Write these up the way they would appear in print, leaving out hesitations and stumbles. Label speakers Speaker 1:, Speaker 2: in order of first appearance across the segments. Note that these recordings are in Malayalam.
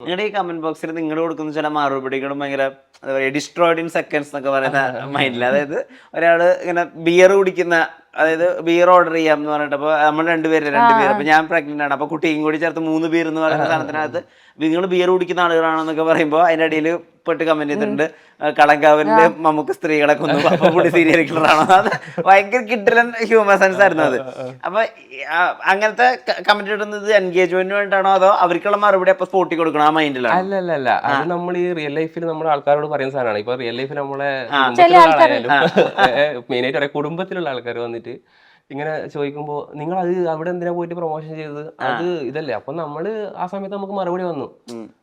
Speaker 1: നിങ്ങളുടെ ഈ കമന്റ് ബോക്സിൽ നിങ്ങൾ കൊടുക്കുന്ന ചില മറുപടികളും ഭയങ്കര എന്താ പറയുക ഡിസ്ട്രോയിഡ് ഇൻ സെക്കൻഡ്സ് എന്നൊക്കെ പറയുന്ന മൈൻഡിൽ, അതായത് ഒരാള് ഇങ്ങനെ ബിയർ കുടിക്കുന്ന, അതായത് ബിയർ ഓർഡർ ചെയ്യാം എന്ന് പറഞ്ഞിട്ട്, അപ്പൊ നമ്മൾ രണ്ട് ബിയർ, അപ്പൊ ഞാൻ പ്രഗ്നന്റ് ആണ്, അപ്പൊ കുട്ടിയും കൂടി ചേർത്ത് 3 ബിയർ എന്ന് പറയുന്ന സാധനത്തിനകത്ത് നിങ്ങൾ ബിയർ കുടിക്കുന്ന ആളുകളാണെന്നൊക്കെ പറയുമ്പോൾ അതിന്റെ അടിയിൽ പെട്ട് കമന്റ് ചെയ്തിട്ടുണ്ട്, കളങ്കാവലില് നമുക്ക് സ്ത്രീകളെ കൊന്നു അപ്പൊ കൂടി സീരിയൽ കില്ലറാണോ. അത് ഭയങ്കര കിഡിലൻ ഹ്യൂമർ സെൻസ് ആയിരുന്നു അത്. അപ്പൊ അങ്ങനത്തെ കമന്റ് ഇടുന്നത് എൻഗേജ്മെന്റിന് വേണ്ടിയിട്ടാണോ അതോ അവർക്കുള്ള മറുപടി അപ്പൊ സ്പോട്ടി കൊടുക്കണം ആ മൈൻഡിലാണ്?
Speaker 2: അല്ല, അത് നമ്മൾ ഈ റിയൽ ലൈഫിൽ നമ്മുടെ ആൾക്കാരോട് പറയുന്ന സാധനമാണ്. ഇപ്പൊ റിയൽ ലൈഫിൽ നമ്മളെ മെയിനായിട്ട് കുടുംബത്തിലുള്ള ആൾക്കാർ വന്നിട്ട് ഇങ്ങനെ ചോദിക്കുമ്പോൾ നിങ്ങൾ അത് അവിടെ എന്തിനാ പോയിട്ട് പ്രൊമോഷൻ ചെയ്തത്, അത് ഇതല്ലേ. അപ്പൊ നമ്മള് ആ സമയത്ത് നമുക്ക് മറുപടി വന്നു,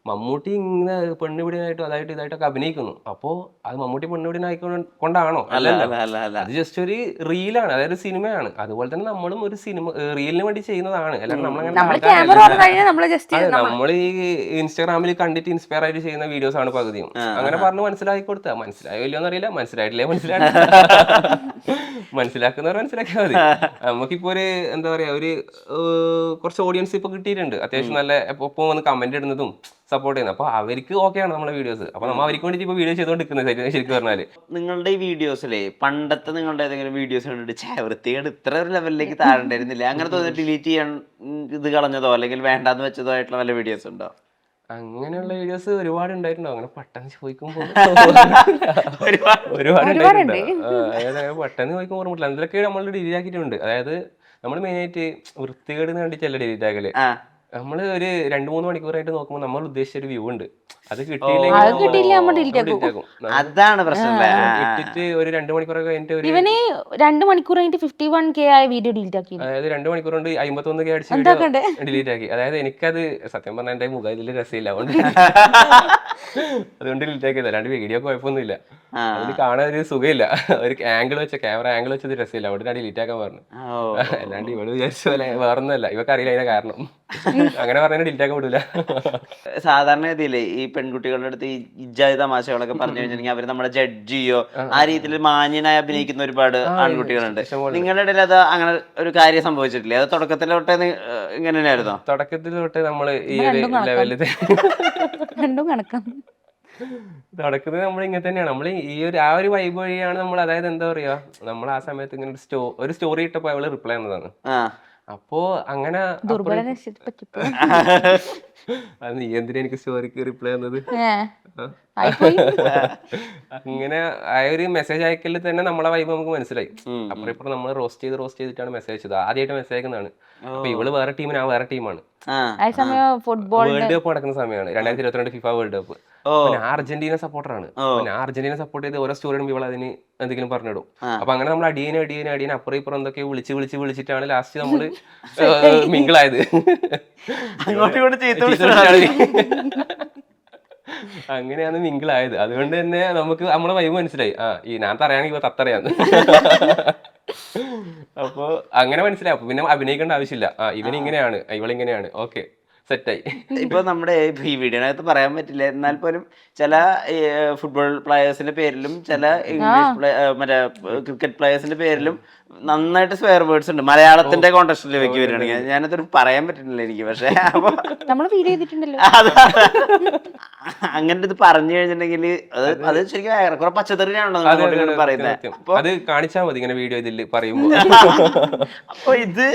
Speaker 2: മമ്മൂട്ടി ഇങ്ങനെ പെണ്ണുപിടിനായിട്ടും അതായിട്ട് ഇതായിട്ടൊക്കെ അഭിനയിക്കുന്നു, അപ്പോ അത് മമ്മൂട്ടി പെണ്ണുപിടിനായിക്കൊണ്ടാണോ? അല്ലല്ല, അത് ജസ്റ്റ് ഒരു റീലാണ്, അതായത് സിനിമയാണ്. അതുപോലെ തന്നെ നമ്മളും ഒരു സിനിമ റീലിന് വേണ്ടി ചെയ്യുന്നതാണ്. അല്ലാതെ നമ്മൾ ഈ ഇൻസ്റ്റാഗ്രാമിൽ കണ്ടിട്ട് ഇൻസ്പയർ ആയിട്ട് ചെയ്യുന്ന വീഡിയോസ് ആണ് പകുതിയും. അങ്ങനെ പറഞ്ഞ് മനസ്സിലാക്കി കൊടുത്താ മനസ്സിലായോ ഇല്ലയോന്ന് അറിയില്ല, മനസ്സിലായിട്ടില്ലേ മനസ്സിലാക്കുന്നവർ മനസ്സിലാക്കിയാൽ മതി. നമുക്കിപ്പോ ഒരു എന്താ പറയാ, ഒരു കുറച്ച് ഓഡിയൻസ് ഇപ്പൊ കിട്ടിയിട്ടുണ്ട്, അത്യാവശ്യം നല്ല ഒപ്പം വന്ന് കമന്റ് ഇടുന്നതും സപ്പോർട്ട് ചെയ്യുന്നത്. അപ്പൊ അവർക്ക് ഓക്കെയാണ് നമ്മളെ വീഡിയോസ്. അപ്പൊ നമ്മൾ അവർക്ക് വേണ്ടി ഇപ്പൊ വീഡിയോ ചെയ്തോണ്ടിരിക്കുന്നത് ശരിക്കും പറഞ്ഞാല്.
Speaker 1: നിങ്ങളുടെ ഈ വീഡിയോസിലെ പണ്ടത്തെ നിങ്ങളുടെ ഏതെങ്കിലും വീഡിയോസ് കണ്ടിട്ട് വൃത്തികേട് ഇത്ര ഒരു ലെവലിലേക്ക് താഴണ്ടായിരുന്നില്ല, അങ്ങനെ തോന്നി ഡിലീറ്റ് ചെയ്യാൻ ഇത് കളഞ്ഞതോ അല്ലെങ്കിൽ വേണ്ടാന്ന് വെച്ചതോ ആയിട്ടുള്ള വല്ല വീഡിയോസ് ഉണ്ടോ?
Speaker 2: അങ്ങനെയുള്ള വീഡിയോസ് ഒരുപാട് ഉണ്ടായിട്ടുണ്ടോ? അങ്ങനെ പെട്ടെന്ന് ചോദിക്കുമ്പോ ഒരുപാട് അതായത് പെട്ടെന്ന് ചോദിക്കുമ്പോൾ ഓർമ്മ അതിലൊക്കെ നമ്മൾ ഡിലീറ്റ് ആക്കിയിട്ടുണ്ട്. അതായത് നമ്മൾ മെയിനായിട്ട് വൃത്തികേടിന് വേണ്ടിയിട്ടല്ല ഡിലീറ്റ് ആക്കല്. നമ്മള് ഒരു 2-3 മണിക്കൂറായിട്ട് നോക്കുമ്പോൾ നമ്മൾ ഉദ്ദേശിച്ച ഒരു വ്യൂ ഉണ്ട്, അത്
Speaker 1: അതാണ് പ്രശ്നം.
Speaker 2: ഇട്ടിട്ട് ഒരു 2 മണിക്കൂറൊക്കെ കഴിഞ്ഞിട്ട്
Speaker 3: ഇവന് 2 മണിക്കൂർ കഴിഞ്ഞിട്ട് 51K ആയ വീഡിയോ ഡിലീറ്റ് ആക്കി.
Speaker 2: അതായത് 2 മണിക്കൂർ കൊണ്ട് 51K അടിച്ച് വീഡിയോ ഡിലീറ്റ് ആക്കി. അതായത് എനിക്കത് സത്യം പറഞ്ഞാൽ എന്റെ മുഖം ഇതിൽ രസമില്ല, അതുകൊണ്ട് ഡിലീറ്റ് ആക്കിയത്. അല്ലാണ്ട് വീഡിയോ കുഴപ്പമൊന്നുമില്ല, അതിന് കാണാൻ ഒരു സുഖമില്ല, ഒരു ആംഗിൾ വെച്ച ക്യാമറ ആംഗിൾ വെച്ചത് രസമില്ല, അവിടെ ഞാൻ ഡിലീറ്റ് ആക്കാൻ പറഞ്ഞു. അല്ലാണ്ട് ഇവള് വിചാരിച്ച പോലെ വേറൊന്നുമല്ല, ഇവക്ക് അറിയില്ല അതിന്റെ കാരണം. അങ്ങനെ പറഞ്ഞാൽ ഡിലീറ്റ് ആക്കാൻ വിടില്ല.
Speaker 1: സാധാരണ ഗതിയില്ലേ ഈ പെൺകുട്ടികളുടെ അടുത്ത് ഈ ഇജ്ജാതി തമാശകളൊക്കെ പറഞ്ഞു കഴിഞ്ഞിട്ടുണ്ടെങ്കിൽ അവര് നമ്മളെ ജഡ്ജ് ചെയ്യോ, ആ രീതിയിൽ മാന്യനായി അഭിനയിക്കുന്ന ഒരുപാട് ആൺകുട്ടികളുണ്ട്. നിങ്ങളുടെ ഇടയിൽ അത് അങ്ങനെ ഒരു കാര്യം സംഭവിച്ചിട്ടില്ലേ? അത് തുടക്കത്തിൽ തൊട്ടേ ഇങ്ങനെ തന്നെയായിരുന്നോ?
Speaker 2: തുടക്കത്തിൽ തൊട്ട് നമ്മള് ഈ ഒരു ലെവലിൽ തുടക്കുന്നത് നമ്മൾ ഇങ്ങനെ തന്നെയാണ്. നമ്മൾ ഈ ഒരു ആ ഒരു വൈബ് വഴിയാണ് നമ്മൾ, അതായത് എന്താ പറയാ, നമ്മൾ ആ സമയത്ത് ഇങ്ങനെ ഒരു സ്റ്റോറി ഇട്ടപ്പോ അവള് റിപ്ലൈ തന്നതാണ്. അപ്പോ അങ്ങനെ അത് നീ എന്തിനാ എനിക്ക് സ്റ്റോറിക്ക് റിപ്ലൈ തന്നത്? അങ്ങനെ ആ ഒരു മെസ്സേജ് അയക്കലിൽ തന്നെ നമ്മളെ വൈബ് നമുക്ക് മനസ്സിലായി. അപ്പുറം ഇപ്പുറം നമ്മൾ റോസ്റ്റ് ചെയ്തിട്ടാണ് മെസ്സേജ് അയച്ചത്. ആദ്യമായിട്ട് മെസ്സേജ് അയക്കുന്നതാണ്. അപ്പൊ ഇവള് വേറെ ടീം, ഞാൻ വേറെ ടീമാണ്. വേൾഡ് കപ്പ് നടക്കുന്ന സമയമാണ് 2022 ഫിഫ വേൾഡ് കപ്പ്. ഞാൻ അർജന്റീന സപ്പോർട്ടറാണ്. ഞാൻ അർജന്റീന സപ്പോർട്ട് ചെയ്ത് ഓരോ സ്റ്റോറി ഇടുമ്പോൾ ഇവൾ അതിന് എന്തെങ്കിലും പറഞ്ഞിടും. അപ്പൊ അങ്ങനെ നമ്മൾ അടിയനെ അപ്പുറം ഇപ്പുറം എന്തൊക്കെയോ വിളിച്ചിട്ടാണ് ലാസ്റ്റ് നമ്മള് മിങ്കിളായത്. അങ്ങനെയാണ് മിങ്കിളായത്. അതുകൊണ്ട് തന്നെ നമുക്ക് നമ്മളെ വൈബ് മനസ്സിലായി. ഈ ഞാൻ തറയാണെങ്കിൽ ഇവ തത്തറയാന്ന്. അപ്പൊ അങ്ങനെ മനസ്സിലായി. അപ്പൊ പിന്നെ അഭിനയിക്കേണ്ട ആവശ്യമില്ല. ഇവനിങ്ങനെയാണ്, ഇവളിങ്ങനെയാണ്, ഓക്കെ, സെറ്റായി.
Speaker 1: ഇപ്പൊ നമ്മുടെ ഈ വീഡിയോനകത്ത് പറയാൻ പറ്റില്ല, എന്നാൽ പോലും ചില ഫുട്ബോൾ പ്ലേയേഴ്സിന്റെ പേരിലും ചില ഇംഗ്ലീഷ് മറ്റേ ക്രിക്കറ്റ് പ്ലേയേഴ്സിന്റെ പേരിലും നന്നായിട്ട് സ്ക്വയർ വേർഡ്സ് ഉണ്ട് മലയാളത്തിന്റെ കോണ്ടക്സ്റ്റിലേക്ക് വരികയാണെങ്കിൽ. ഞാനതൊരു പറയാൻ പറ്റുന്നില്ല എനിക്ക്, പക്ഷെ അപ്പൊ അങ്ങനെ ഇത് പറഞ്ഞു കഴിഞ്ഞിട്ടുണ്ടെങ്കിൽ അത് ശരിക്കും ഏറെക്കുറെ പച്ചത്തറിയാണല്ലോ പറയുന്നത്.
Speaker 2: അത് കാണിച്ചാൽ മതി ഇങ്ങനെ വീഡിയോ ഇതിൽ പറയുമ്പോൾ.
Speaker 1: അപ്പൊ ഇത്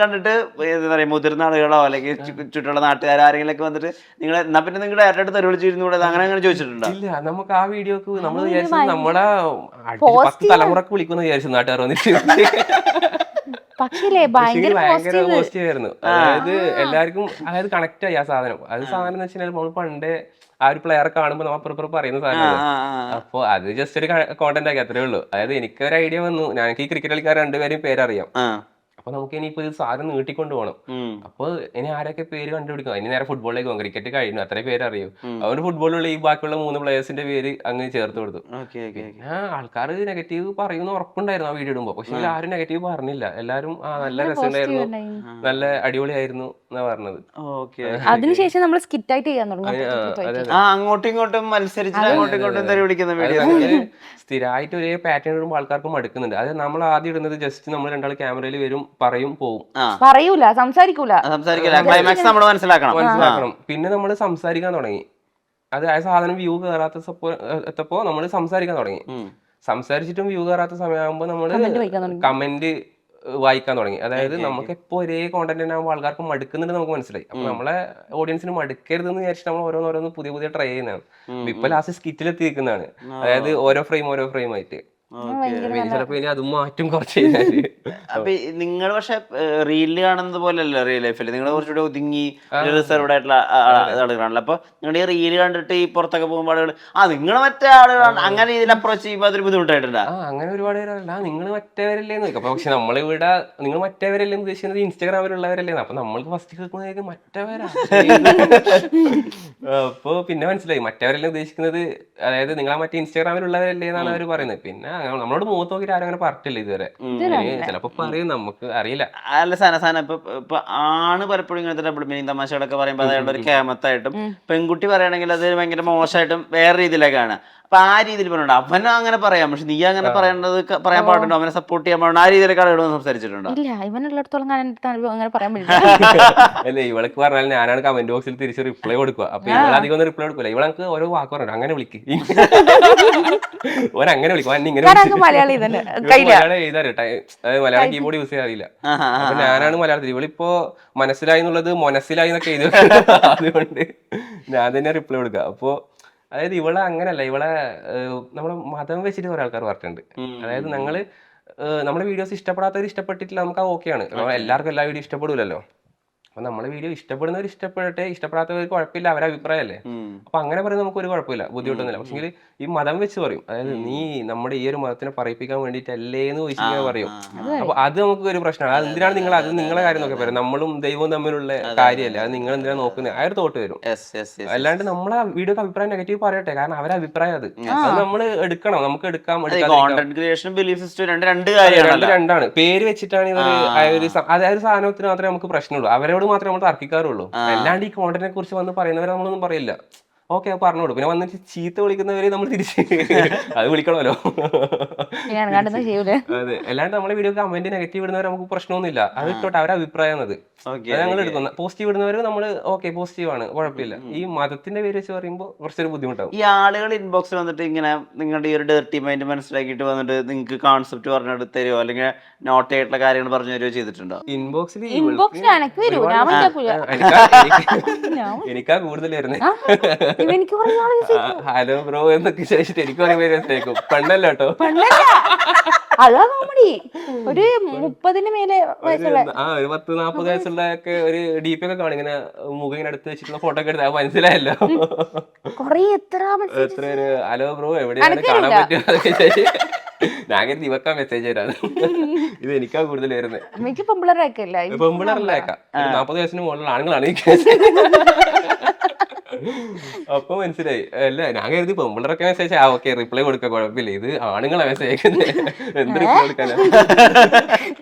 Speaker 1: കണ്ടിട്ട് എന്താ പറയാ, മുതിർന്ന ആളുകളോ അല്ലെങ്കിൽ ചുറ്റുള്ള നാട്ടുകാർ ആരെങ്കിലും ഒക്കെ വന്നിട്ട് നിങ്ങൾ എന്നാ പിന്നെ നിങ്ങളുടെ ഏറ്റായിട്ട് തെരുവിളിച്ചിരുന്നൂടെ അങ്ങനെ ചോദിച്ചിട്ടുണ്ടോ?
Speaker 2: ഇല്ല, നമുക്ക് ആ വീഡിയോക്ക് നമ്മൾ വിചാരിച്ചു നമ്മളെ 10 തലമുറക്ക് വിളിക്കുന്ന വിചാരിച്ചു നാട്ടുകാർ വന്നിട്ട്. ഭയങ്കര പോസിറ്റീവ് ആയിരുന്നു. അതായത് എല്ലാവർക്കും അതായത് കണക്ട് ആയി ആ സാധനം. സാധനം എന്ന് വെച്ചാൽ നമ്മൾ പണ്ടേ ആ ഒരു പ്ലെയറെ കാണുമ്പോൾ നമ്മൾ അപ്പുറം പറയുന്ന സാധനമാണ്. അപ്പൊ അത് ജസ്റ്റ് ഒരു കോണ്ടന്റ് ആക്കി, അത്രേ ഉള്ളൂ. അതായത് എനിക്കൊരു ഐഡിയ വന്നു, ഞങ്ങൾക്ക് ഈ ക്രിക്കറ്റ് കളിക്കാർ 2 പേരും പേരറിയാം. അപ്പൊ നമുക്ക് ഇനിയിപ്പോ ഇത് സാധനം നീട്ടിക്കൊണ്ട് പോകണം. അപ്പൊ ഇനി ആരൊക്കെ പേര് കണ്ടുപിടിക്കും, അതിന് നേരെ ഫുട്ബോളിലേക്ക് പോകും. ക്രിക്കറ്റ് കഴിഞ്ഞു, അത്രയും പേര് അറിയും. അതുകൊണ്ട് ഫുട്ബോളിലുള്ള ഈ ബാക്കിയുള്ള 3 പ്ലേയേഴ്സിന്റെ പേര് അങ്ങ് ചേർത്ത് കൊടുത്തു. ആൾക്കാർ നെഗറ്റീവ് പറയുന്ന ഉറപ്പുണ്ടായിരുന്നു ആ വീഡിയോ ഇടുമ്പോ, പക്ഷെ ആരും നെഗറ്റീവ് പറഞ്ഞില്ല. എല്ലാരും നല്ല രസമുണ്ടായിരുന്നു, നല്ല അടിപൊളിയായിരുന്നു എന്നാ പറഞ്ഞത്.
Speaker 3: അതിനുശേഷം നമ്മൾ സ്കിറ്റ് ആയിട്ട് ചെയ്യാൻ തുടങ്ങി.
Speaker 1: അങ്ങോട്ടും ഇങ്ങോട്ടും മത്സരിച്ച് അങ്ങോട്ടും ഇങ്ങോട്ടും തെരുവിളിക്കുന്ന വീഡിയോ
Speaker 2: സ്ഥിരമായിട്ട് ഒരേ പാറ്റേൺ ഇടുമ്പോൾ ആൾക്കാർക്ക് മടുക്കുന്നുണ്ട്. അത് നമ്മൾ ആദ്യം ഇടുന്നത് ജസ്റ്റ് നമ്മൾ 2 ക്യാമറയിൽ വരും, പറയും പോവും.
Speaker 3: പറയൂല, സംസാരിക്കൂല.
Speaker 1: ക്ലൈമാക്സ് നമ്മൾ
Speaker 2: മനസ്സിലാക്കണം. പിന്നെ നമ്മൾ സംസാരിക്കാൻ തുടങ്ങി. അത് ആ സാധനം വ്യൂ കയറാത്ത എത്തപ്പോ നമ്മൾ സംസാരിക്കാൻ തുടങ്ങി. സംസാരിച്ചിട്ടും വ്യൂ കയറാത്ത സമയമാകുമ്പോൾ നമ്മൾ കമന്റ് വായിക്കാൻ തുടങ്ങി. അതായത് നമുക്ക് എപ്പോ ഒരേ കോണ്ടന്റ് തന്നെ ആകുമ്പോൾ ആൾക്കാർക്ക് മടുക്കുന്നുണ്ട് നമുക്ക് മനസ്സിലായി. അപ്പൊ നമ്മളെ ഓഡിയൻസിന് മടുക്കരുതെന്ന് വിചാരിച്ചിട്ട് നമ്മൾ ഓരോന്നോരോന്ന് പുതിയ ട്രൈ ചെയ്യുന്നതാണ്. ഇപ്പൊ ലാസ്റ്റ് സ്കിറ്റിലെത്തിയിരിക്കുന്നതാണ്. അതായത് ഓരോ ഫ്രെയിം ആയിട്ട്. ചിലപ്പോ ഇനി അതും മാറ്റും കുറച്ച് കഴിഞ്ഞാല്.
Speaker 1: അപ്പൊ നിങ്ങൾ പക്ഷെ റീലിൽ കാണുന്നത് പോലെയല്ല റിയൽ ലൈഫിൽ. നിങ്ങൾ കുറച്ചുകൂടെ ഒതുങ്ങി റിസർവ്ഡ് ആയിട്ടുള്ള ആളുകളാണല്ലോ. അപ്പൊ നിങ്ങളുടെ ഈ റീല് കണ്ടിട്ട് ഈ പുറത്തൊക്കെ പോകുമ്പോൾ ആളുകൾ നിങ്ങൾ മറ്റേ ആളുകളാണ് അങ്ങനെ രീതിയിൽ അപ്രോച്ച് ചെയ്യുമ്പോൾ അതൊരു ബുദ്ധിമുട്ടായിട്ടുണ്ടോ?
Speaker 2: അങ്ങനെ ഒരുപാട് പേരല്ല നിങ്ങൾ മറ്റേവരല്ലേന്ന് ചോദിക്കും. അപ്പൊ പക്ഷെ നമ്മളിവിടെ നിങ്ങൾ മറ്റേവരല്ലേന്ന് ഉദ്ദേശിക്കുന്നത് ഇൻസ്റ്റാഗ്രാമിലുള്ളവരല്ലേ. അപ്പൊ നമ്മൾക്ക് ഫസ്റ്റ് കേൾക്കുന്നത് മറ്റവരാ. അപ്പൊ പിന്നെ മനസ്സിലായി മറ്റവരല്ലേ ഉദ്ദേശിക്കുന്നത്. അതായത് നിങ്ങളെ മറ്റേ ഇൻസ്റ്റാഗ്രാമിലുള്ളവരല്ലേ എന്നാണ് അവർ പറയുന്നത്. പിന്നെ നമ്മളോട് മുഖത്ത് നോക്കിയിട്ട് ആരും അങ്ങനെ പറഞ്ഞിട്ടില്ല ഇതുവരെ. ചിലപ്പോ പറയും, നമുക്ക് അറിയില്ല.
Speaker 1: അല്ല സാന ഇപ്പൊ ആണ് പലപ്പോഴും ഇങ്ങനത്തെ ഡബിൾ മീനിങ് തമാശകളൊക്കെ പറയുമ്പോൾ അതായത് ഒരു കേമത്തായിട്ടും പെൺകുട്ടി പറയുകയാണെങ്കിൽ അത് ഭയങ്കര മോശമായിട്ടും വേറെ രീതിയിലേക്കാണ്. അപ്പൊ ആ രീതിയിൽ പറഞ്ഞിട്ടുണ്ട് അവനും അങ്ങനെ പറയാം. പക്ഷെ നീ അങ്ങനെ പറയേണ്ടത് പറയാൻ പാടുണ്ടോ? അവനെ സപ്പോർട്ട് ചെയ്യാൻ പാടുണ്ടോ? ആ രീതിയിലൊക്കെ ആളുകൾ സംസാരിച്ചിട്ടുണ്ടോ?
Speaker 3: ഇല്ല, ഇവനുള്ളിടത്തോളം അങ്ങനെ പറയാൻ പറ്റില്ല.
Speaker 2: അല്ല, ഇവൾക്ക് പറഞ്ഞാൽ ഞാനാണ് കമന്റ് ബോക്സിൽ തിരിച്ച് റിപ്ലൈ കൊടുക്കുക. അപ്പൊ ഇവളധികം ഒന്നും റിപ്ലൈ കൊടുക്കില്ല. ഇവൾക്ക് ഓരോ വാക്ക് പറഞ്ഞു അങ്ങനെ വിളിക്കും, ഓൻ അങ്ങനെ വിളിക്കും,
Speaker 3: മലയാളി
Speaker 2: എഴുതാറില്ല. മലയാളം കീബോർഡ് യൂസ് ചെയ്യാറില്ല. അപ്പൊ ഞാനാണ് മലയാളത്തിൽ. ഇവളിപ്പോ മനസ്സിലായി എന്നുള്ളത് മനസ്സിലായി എന്നൊക്കെ എഴുതി. അതുകൊണ്ട് ഞാൻ തന്നെ റിപ്ലൈ കൊടുക്കുക. അപ്പൊ അതായത് ഇവളെ അങ്ങനല്ല, ഇവളെ നമ്മളെ മതം വെച്ചിട്ട് കുറെ ആൾക്കാർ പറഞ്ഞിട്ടുണ്ട്. അതായത് നമ്മുടെ വീഡിയോസ് ഇഷ്ടപ്പെടാത്തവർ ഇഷ്ടപ്പെട്ടിട്ടില്ല, നമുക്ക് ഓക്കെയാണ്. എല്ലാവർക്കും എല്ലാ വീഡിയോ ഇഷ്ടപ്പെടില്ലല്ലോ. അപ്പൊ നമ്മളെ വീഡിയോ ഇഷ്ടപ്പെടുന്നവർ ഇഷ്ടപ്പെടട്ടെ, ഇഷ്ടപ്പെടാത്തവർക്ക് കുഴപ്പമില്ല, അവരെ അഭിപ്രായമല്ലേ. അപ്പൊ അങ്ങനെ പറയുന്നത് നമുക്ക് ഒരു കുഴപ്പമില്ല, ബുദ്ധിമുട്ടൊന്നുമില്ല. പക്ഷെങ്കിൽ ഈ മതം വെച്ച് പറയും, അതായത് നീ നമ്മുടെ ഈ ഒരു മതത്തിനെ പറയിപ്പിക്കാൻ വേണ്ടിയിട്ടല്ലേ എന്ന് ചോദിച്ചിങ്ങനെ പറയും. അപ്പൊ അത് നമുക്ക് ഒരു പ്രശ്നമാണ്. അത് എന്തിനാണ് നിങ്ങൾ അത് നിങ്ങളെ കാര്യം നോക്കി പറയാം, നമ്മളും ദൈവവും തമ്മിലുള്ള കാര്യമല്ലേ, അത് നിങ്ങൾ എന്തിനാണ് നോക്കുന്നത്, ആ ഒരു തോട്ട് വരും. അല്ലാണ്ട് നമ്മളെ വീഡിയോക്ക് അഭിപ്രായം നെഗറ്റീവ് പറയട്ടെ, കാരണം അവരെ അഭിപ്രായം അത് നമ്മൾ എടുക്കണം, നമുക്ക് എടുക്കാം. രണ്ടാണ് പേര് വെച്ചിട്ടാണ് ഇവർ അതായത് സാധനത്തിന് മാത്രമേ നമുക്ക് പ്രശ്നമുള്ളൂ, അവരോട് മാത്രമേ നമ്മൾ തർക്കിക്കാറുള്ളൂ. അല്ലാണ്ട് ഈ കോണ്ടന്റിനെ കുറിച്ച് വന്ന് പറയുന്നവരെ നമ്മളൊന്നും പറയില്ല. ഓക്കെ പറഞ്ഞോളൂ. പിന്നെ വന്നിട്ട് ചീത്ത വിളിക്കുന്നവരെ നമ്മൾ തിരിച്ച് അത് വിളിക്കണമല്ലോ. അതെ, അല്ലാണ്ട് നമ്മളെ വീഡിയോ കമന്റ് നെഗറ്റീവ് ഇടുന്നവർ നമുക്ക് പ്രശ്നമൊന്നുമില്ല, അത് ഇട്ടോട്ടെ, അവരെ അഭിപ്രായം അത് ഞങ്ങൾ എടുക്കുന്നത്. പോസിറ്റീവ് ഇടുന്നവർ നമ്മൾ ഓക്കെ പോസിറ്റീവ് ആണ്, കുഴപ്പമില്ല. ഈ മതത്തിന്റെ പേര് വെച്ച് പറയുമ്പോൾ കുറച്ചൊരു ബുദ്ധിമുട്ടാവും.
Speaker 1: ഈ ആളുകൾ ഇൻബോക്സിൽ വന്നിട്ട് ഇങ്ങനെ നിങ്ങളുടെ ഈ ഒരു ഡേർട്ടി മൈൻഡ് മനസ്സിലാക്കിയിട്ട് വന്നിട്ട് നിങ്ങൾക്ക് കോൺസെപ്റ്റ് പറഞ്ഞെടുത്ത് തരുമോ, അല്ലെങ്കിൽ നോട്ട് ആയിട്ടുള്ള കാര്യങ്ങൾ പറഞ്ഞു തരുമോ ചെയ്തിട്ടുണ്ടോ?
Speaker 2: ഇൻബോക്സിൽ എനിക്കാ കൂടുതൽ വരുന്നത്. ഹലോ ബ്രോ എന്നൊക്കെ ചോദിച്ചിട്ട് എനിക്ക് കുറെ പേര് മനസ്സിലാക്കും. പെണ്ണല്ല കേട്ടോ,
Speaker 3: അതാ കോമഡി. ഒരു 30 മേലെ വയസ്സുള്ള
Speaker 2: ഒരു 40-40 വയസ്സുള്ള ഒക്കെ ഒരു ഡി പി ഒക്കെ കാണും, ഇങ്ങനെ മുഖം ഇങ്ങനെ അടുത്ത് വെച്ചിട്ടുള്ള ഫോട്ടോ ഒക്കെ എടുത്ത് മനസ്സിലായല്ലോ.
Speaker 3: എത്ര
Speaker 2: പേര് ഹലോ ബ്രോ എവിടെയാണ് കാണാൻ പറ്റുക ഞാൻ കരുതി ഇവക്കാ മെസ്സേജ് തരാണ്. ഇത് എനിക്കാ കൂടുതൽ വരുന്നത്. പെമ്പിളറിലേക്കാം 40 വയസ്സിന് മുകളിലുള്ള ആണുങ്ങളാണ്. അപ്പൊ മനസ്സിലായി. അല്ല, ഞാൻ കരുതി പെമ്പിളറൊക്കെ മെസ്സേജ് ഓക്കെ റിപ്ലൈ കൊടുക്കാൻ കുഴപ്പമില്ല, ഇത് ആണുങ്ങളെ മെസ്സേജ് അയക്കുന്നത്, എന്ത് റിപ്ലൈ കൊടുക്കാനാ.